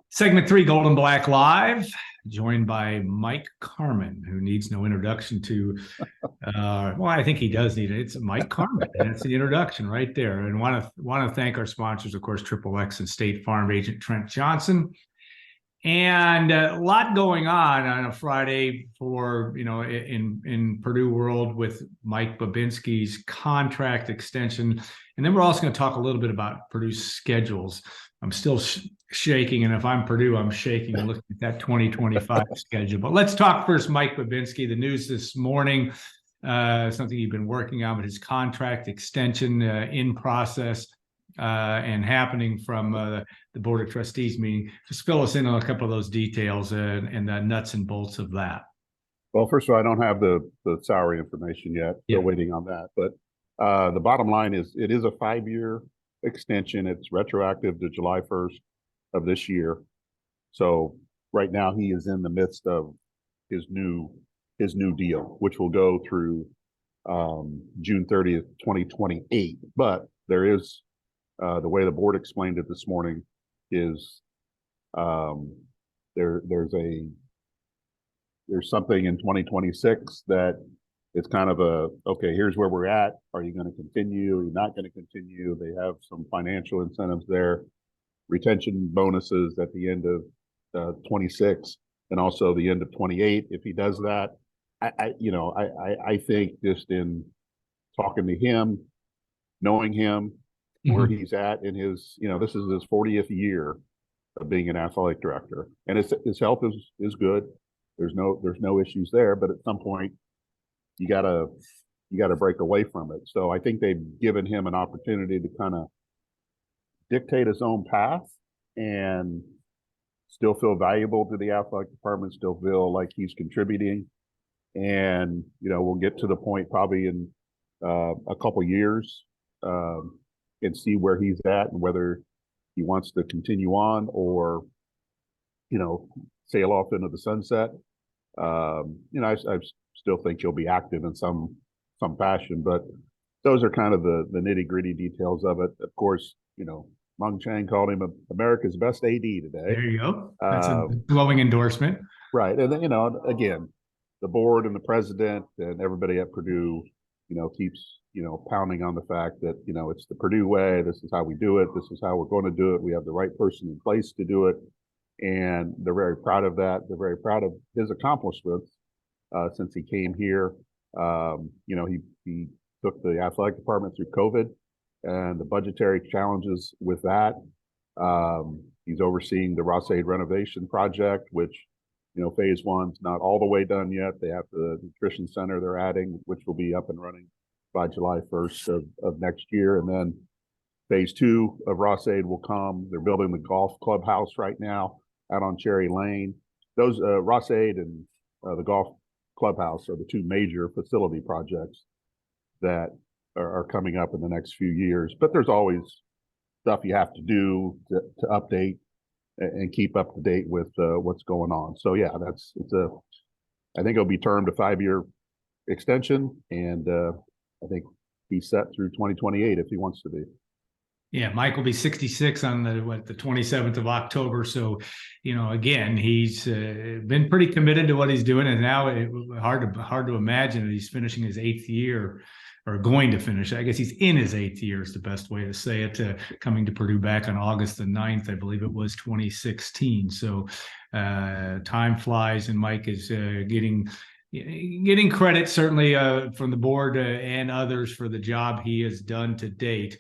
Segment three, Gold and Black Live, joined by Mike Carmin, who needs no introduction to, well, I think he does need it. It's Mike Carmin. That's the introduction right there. And want to thank our sponsors, of course, Triple X and State Farm agent Trent Johnson. And a lot going on a Friday for, in Purdue world with Mike Babinski's contract extension. And then we're also going to talk a little bit about Purdue's schedules. I'm still shaking, and if I'm Purdue, I'm shaking and looking at that 2025 schedule. But let's talk first, Mike Babinski. The news this morning, something you've been working on, but his contract extension in process and happening from the Board of Trustees meeting. Just fill us in on a couple of those details and the nuts and bolts of that. Well, first of all, I don't have the salary information yet. Still waiting on that. But the bottom line is it is a 5-year extension. It's retroactive to July 1st of this year. So right now he is in the midst of his new deal, which will go through June 30th, 2028. But there is the way the board explained it this morning is there's something in 2026 that it's kind of okay, here's where we're at. Are you going to continue? Are you not going to continue? They have some financial incentives there, retention bonuses at the end of 26 and also the end of 28. If he does that, I think just in talking to him, knowing him, where he's at in his, this is his 40th year of being an athletic director, and his health is good. There's no issues there, but at some point you gotta break away from it. So I think they've given him an opportunity to kind of dictate his own path and still feel valuable to the athletic department, still feel like he's contributing. And, we'll get to the point probably in a couple years and see where he's at and whether he wants to continue on or, sail off into the sunset. I still think he'll be active in some fashion, but those are kind of the nitty gritty details of it. Of course, Mung Chang called him America's best AD today. There you go. That's a glowing endorsement. Right. And then, again, the board and the president and everybody at Purdue, keeps, pounding on the fact that, it's the Purdue way. This is how we do it. This is how we're going to do it. We have the right person in place to do it. And they're very proud of that. They're very proud of his accomplishments since he came here. He took the athletic department through COVID and the budgetary challenges with that. He's overseeing the Ross-Ade renovation project, which, phase one's not all the way done yet. They have the nutrition center they're adding, which will be up and running by July 1st of next year. And then phase two of Ross-Ade will come. They're building the golf clubhouse right now out on Cherry Lane. Those Ross-Ade and the golf clubhouse are the two major facility projects that are coming up in the next few years. But there's always stuff you have to do to update and keep up to date with what's going on. So yeah, I think it'll be termed a 5-year extension, and I think he's set through 2028 if he wants to be. Yeah, Mike will be 66 on the 27th of October. So, again, he's been pretty committed to what he's doing, and now hard to imagine that he's finishing his 8th year or going to finish. I guess he's in his 8th year is the best way to say it. Coming to Purdue back on August the 9th, I believe it was 2016. So time flies, and Mike is getting credit certainly from the board and others for the job he has done to date.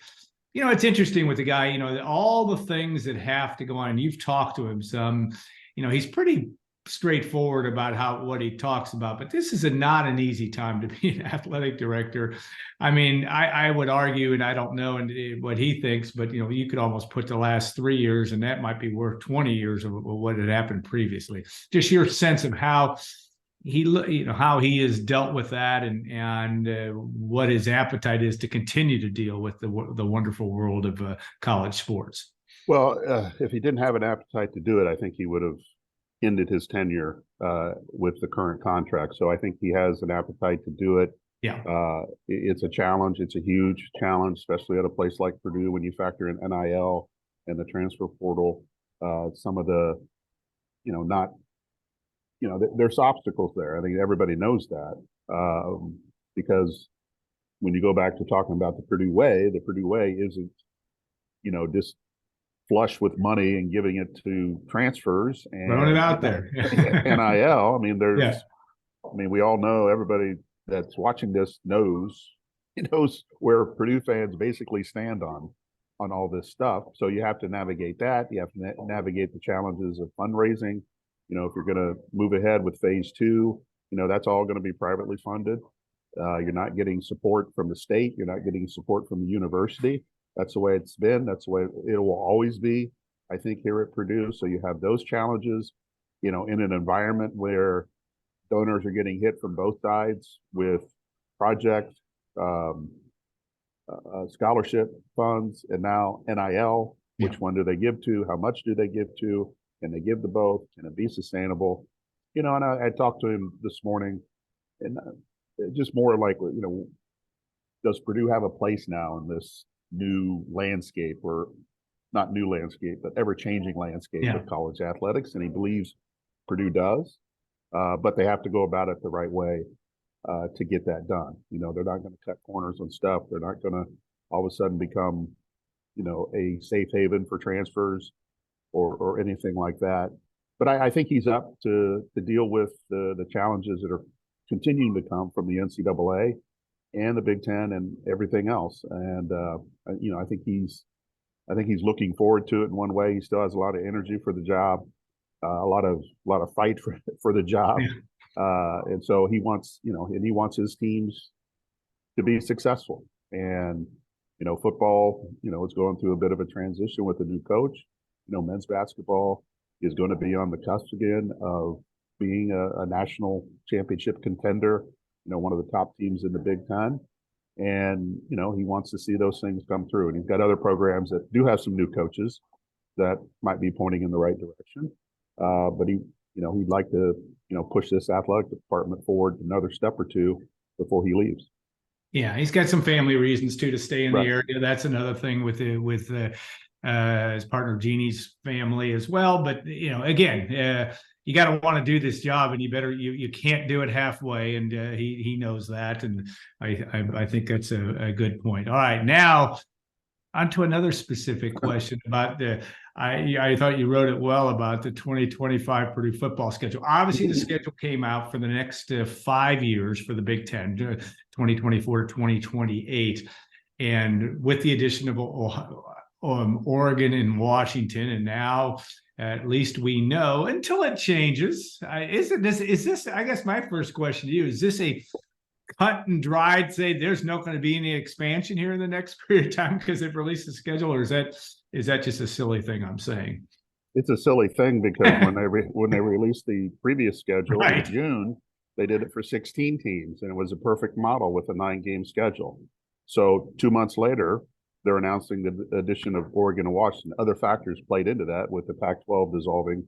It's interesting with the guy, all the things that have to go on, and you've talked to him some, he's pretty straightforward about what he talks about, but this is not an easy time to be an athletic director. I mean, I would argue, and I don't know what he thinks, but, you could almost put the last 3 years, and that might be worth 20 years of what had happened previously. Just your sense of how how he has dealt with that and what his appetite is to continue to deal with the wonderful world of college sports. Well, if he didn't have an appetite to do it, I think he would have ended his tenure with the current contract. So I think he has an appetite to do it. Yeah. It's a challenge. It's a huge challenge, especially at a place like Purdue when you factor in NIL and the transfer portal. some of the, not, there's obstacles there. I think everybody knows that, because when you go back to talking about the Purdue way isn't, just flush with money and giving it to transfers Throwing it and out there. NIL. I mean, Yeah. we all know, everybody that's watching this knows where Purdue fans basically stand on all this stuff. So you have to navigate that. You have to navigate the challenges of fundraising. If you're going to move ahead with phase two, that's all going to be privately funded. You're not getting support from the state. You're not getting support from the university. That's the way it's been. That's the way it will always be, I think, here at Purdue. So you have those challenges, in an environment where donors are getting hit from both sides with project, um, scholarship funds, and now NIL. Which one do they give to? How much do they give to? Can they give to both? Can it be sustainable? And I talked to him this morning, and just more like, does Purdue have a place now in this new landscape, or not new landscape, but ever-changing landscape of college athletics? And he believes Purdue does, but they have to go about it the right way to get that done. They're not going to cut corners on stuff. They're not going to all of a sudden become, a safe haven for transfers or anything like that. But I think he's up to deal with the challenges that are continuing to come from the NCAA and the Big Ten and everything else. And I think he's looking forward to it in one way. He still has a lot of energy for the job, a lot of fight for the job, and so he wants his teams to be successful. And football, is going through a bit of a transition with a new coach. Men's basketball is going to be on the cusp again of being a national championship contender, one of the top teams in the Big Ten. And, he wants to see those things come through. And he's got other programs that do have some new coaches that might be pointing in the right direction. But he'd like to, push this athletic department forward another step or two before he leaves. Yeah, he's got some family reasons too to stay in the Right. area. That's another thing with his partner Jeannie's family as well. But again, you got to want to do this job, and you can't do it halfway. And he knows that, and I think that's a good point. All right, now on to another specific question about I thought you wrote it well about the 2025 Purdue football schedule. Obviously, the schedule came out for the next 5 years for the Big Ten, 2024 to 2028. And with the addition of Oregon and Washington, and now at least we know, until it changes, is this, I guess my first question to you, is this a cut and dried, say there's not going to be any expansion here in the next period of time because they've released the schedule, or is that just a silly thing I'm saying? It's a silly thing because when they released the previous schedule in June, they did it for 16 teams, and it was a perfect model with a 9-game schedule. So 2 months later, they're announcing the addition of Oregon and Washington. Other factors played into that, with the Pac-12 dissolving,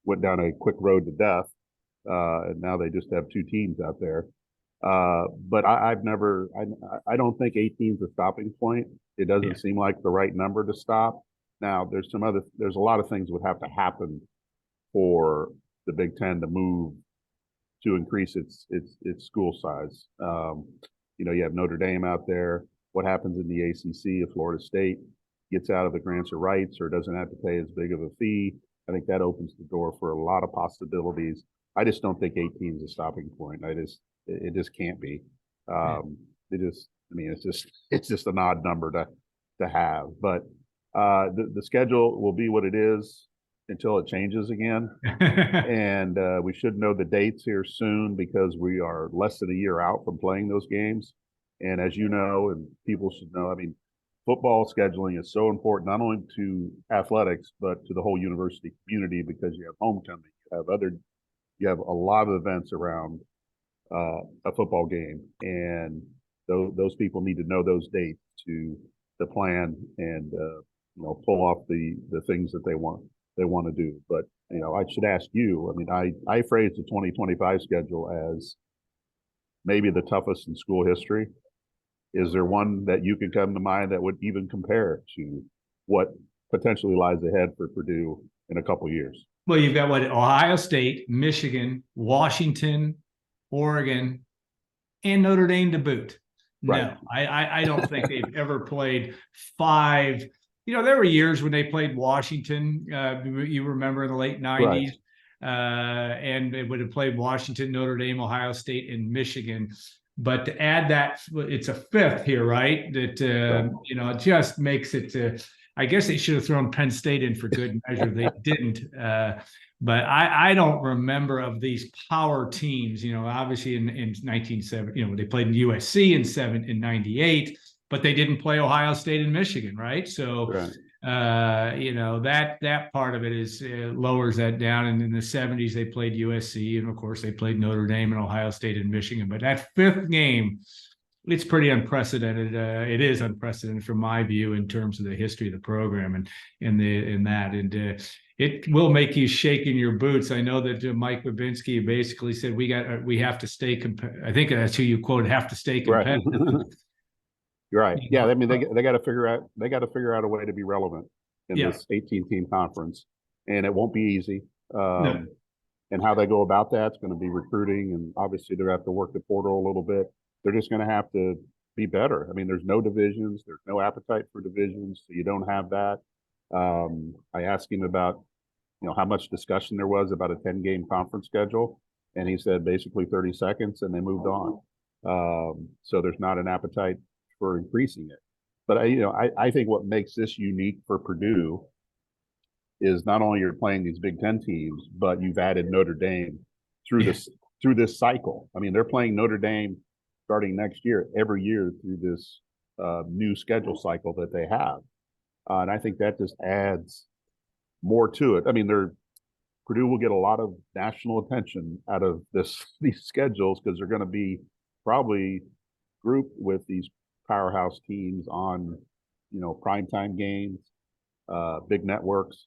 went down a quick road to death, and now they just have 2 teams out there. But I don't think 18 is a stopping point. It doesn't seem like the right number to stop. Now, there's a lot of things would have to happen for the Big Ten to move to increase its school size. You have Notre Dame out there. What happens in the ACC if Florida State gets out of the grants of rights or doesn't have to pay as big of a fee? I think that opens the door for a lot of possibilities. I just don't think 18 is a stopping point. It just can't be. It's just an odd number to have. But the schedule will be what it is until it changes again. And we should know the dates here soon, because we are less than a year out from playing those games. And as you know, and people should know, football scheduling is so important, not only to athletics, but to the whole university community, because you have homecoming, you have a lot of events around a football game, and those people need to know those dates to plan and pull off the things that they want to do. But I should ask you. I phrase the 2025 schedule as maybe the toughest in school history. Is there one that you can come to mind that would even compare to what potentially lies ahead for Purdue in a couple years. Well, you've got what, Ohio State, Michigan, Washington, Oregon, and Notre Dame to boot. Right. No, I don't think they've ever played five. You know, there were years when they played Washington. You remember in the late 90s, and they would have played Washington, Notre Dame, Ohio State, and Michigan. But to add that, it's a fifth here, right? That you know, it just makes it. I guess they should have thrown Penn State in for good measure. They didn't. But I don't remember of these power teams, you know, obviously in 1970, you know, they played in USC in 98, but they didn't play Ohio State and Michigan, right? So, you know, that part of it is lowers that down. And in the 70s, they played USC, and of course, they played Notre Dame and Ohio State and Michigan. But that fifth game, it's pretty unprecedented. It is unprecedented from my view in terms of the history of the program and in that. And it will make you shake in your boots. I know that Mike Babinski basically said we have to stay. I think that's who you quoted. Have to stay competitive. Right. You're right. Yeah, I mean they got to figure out a way to be relevant in this 18-team conference, and it won't be easy. No. And how they go about that's going to be recruiting, and obviously they're going to have to work the portal a little bit. They're just going to have to be better. I mean, there's no divisions. There's no appetite for divisions, so you don't have that. I asked him about, you know, how much discussion there was about a 10-game conference schedule, and he said basically 30 seconds, and they moved on. So there's not an appetite for increasing it. But I think what makes this unique for Purdue is not only you're playing these Big Ten teams, but you've added Notre Dame through this cycle. I mean, they're playing Notre Dame starting next year, every year through this new schedule cycle that they have. And I think that just adds more to it. I mean, Purdue will get a lot of national attention out of these schedules because they're going to be probably grouped with these powerhouse teams on, you know, primetime games, big networks.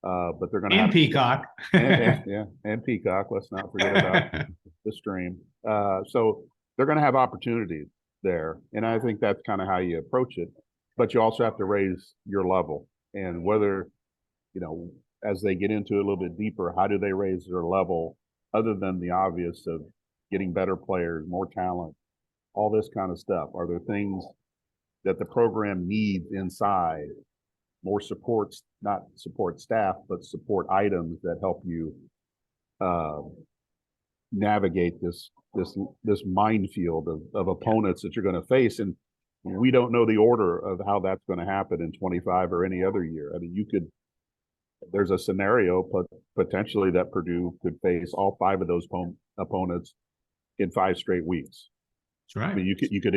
But they're going to have Peacock. and Peacock. Let's not forget about the stream. So they're going to have opportunities there, and I think that's kind of how you approach it. But you also have to raise your level, and whether, you know, as they get into it a little bit deeper, how do they raise their level other than the obvious of getting better players, more talent, all this kind of stuff? Are there things that the program needs inside? More supports, not support staff, but support items that help you navigate this minefield of opponents that you're going to face. And we don't know the order of how that's going to happen in 25 or any other year. I mean, there's a scenario potentially that Purdue could face all five of those opponents in 5 straight weeks. That's right. I mean, you could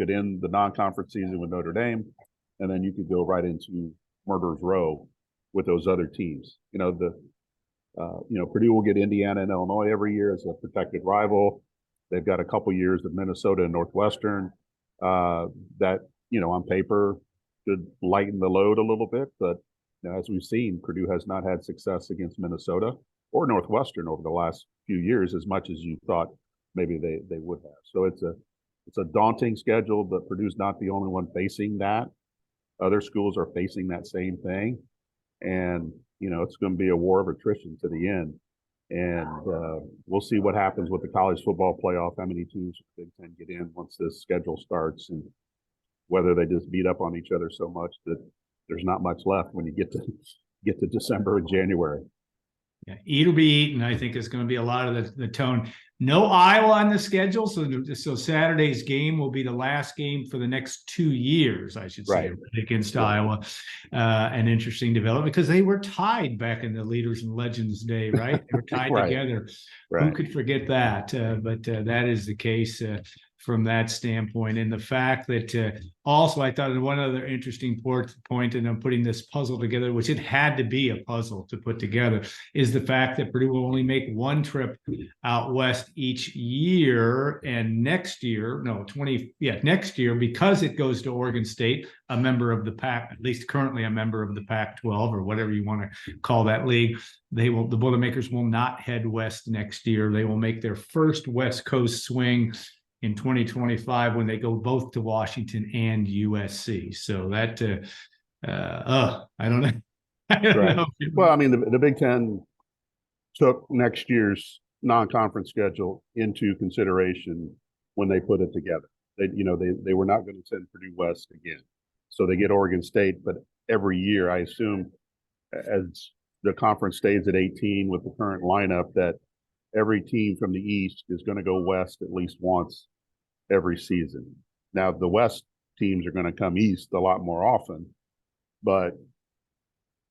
end the non-conference season with Notre Dame, and then you could go right into Murderer's Row with those other teams. You know, Purdue will get Indiana and Illinois every year as a protected rival. They've got a couple years of Minnesota and Northwestern that, you know, on paper could lighten the load a little bit. But, you know, as we've seen, Purdue has not had success against Minnesota or Northwestern over the last few years as much as you thought maybe they would have. So it's a daunting schedule, but Purdue's not the only one facing that. Other schools are facing that same thing. And, you know, it's going to be a war of attrition to the end. And we'll see what happens with the college football playoff, how many teams Big Ten get in once this schedule starts, and whether they just beat up on each other so much that there's not much left when you get to December and January. Yeah, eat or be eaten, I think, is going to be a lot of the tone. No Iowa on the schedule, so Saturday's game will be the last game for the next 2 years, I should say, against Iowa. An interesting development because they were tied back in the Leaders and Legends day, right? They were tied together. Who could forget that? But that is the case from that standpoint. And the fact that also I thought one other interesting point, and I'm putting this puzzle together, which it had to be a puzzle to put together, is the fact that Purdue will only make one trip out west each year. And next year, next year, because it goes to Oregon State, a member of the Pac, at least currently a member of the Pac-12 or whatever you want to call that league, the Boilermakers will not head west next year. They will make their first West Coast swing in 2025 when they go both to Washington and USC. So that, I don't know. I don't Right. know. Well, I mean, the Big Ten took next year's non-conference schedule into consideration when they put it together. They were not going to send Purdue West again, so they get Oregon State. But every year, I assume, as the conference stays at 18 with the current lineup, that every team from the East is going to go West at least once every season. Now, the West teams are going to come East a lot more often, but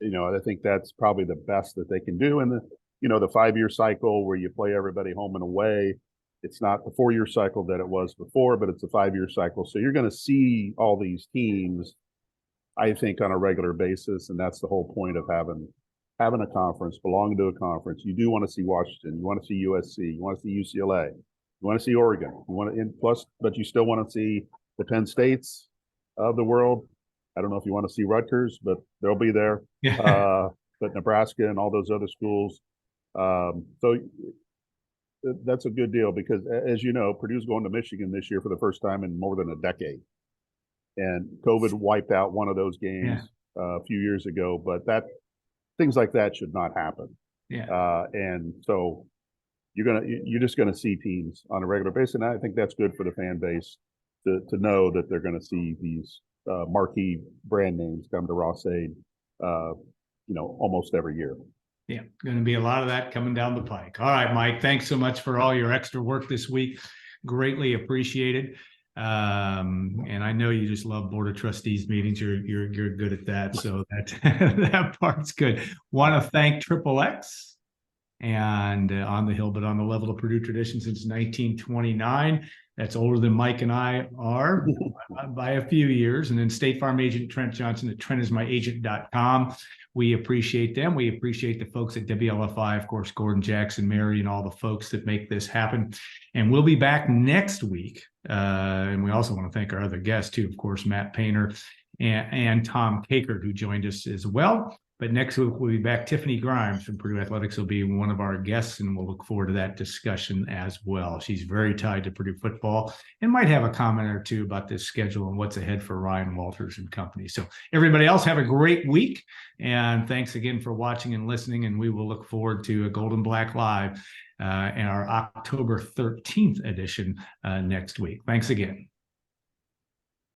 I think that's probably the best that they can do. And the 5-year cycle where you play everybody home and away, it's not the 4-year cycle that it was before, but it's a 5-year cycle. So you're going to see all these teams, I think, on a regular basis, and that's the whole point of having a conference, belonging to a conference. You do want to see Washington, you want to see USC, you want to see UCLA, you want to see Oregon, you want to, plus, but you still want to see the Penn States of the world. I don't know if you want to see Rutgers, but they'll be there. Yeah. But Nebraska and all those other schools. So that's a good deal because, as you know, Purdue's going to Michigan this year for the first time in more than a decade. And COVID wiped out one of those games a few years ago, but things like that should not happen. Yeah. And so you're just gonna see teams on a regular basis, and I think that's good for the fan base to know that they're going to see these marquee brand names come to Ross-Ade, almost every year. Yeah, going to be a lot of that coming down the pike. All right, Mike, thanks so much for all your extra work this week. Greatly appreciated. And I know you just love Board of Trustees meetings. You're good at that, so that that part's good. Want to thank Triple X and On the Hill, but on the level of Purdue tradition since 1929. That's older than Mike and I are by a few years. And then State Farm agent Trent Johnson at trentismyagent.com. We appreciate them. We appreciate the folks at WLFI, of course, Gordon Jackson, Mary, and all the folks that make this happen. And we'll be back next week. And we also want to thank our other guests, too, of course, Matt Painter and Tom Kakert, who joined us as well. But next week, we'll be back. Tiffany Grimes from Purdue Athletics will be one of our guests, and we'll look forward to that discussion as well. She's very tied to Purdue football and might have a comment or two about this schedule and what's ahead for Ryan Walters and company. So everybody else, have a great week. And thanks again for watching and listening. And we will look forward to a Golden Black Live in our October 13th edition next week. Thanks again.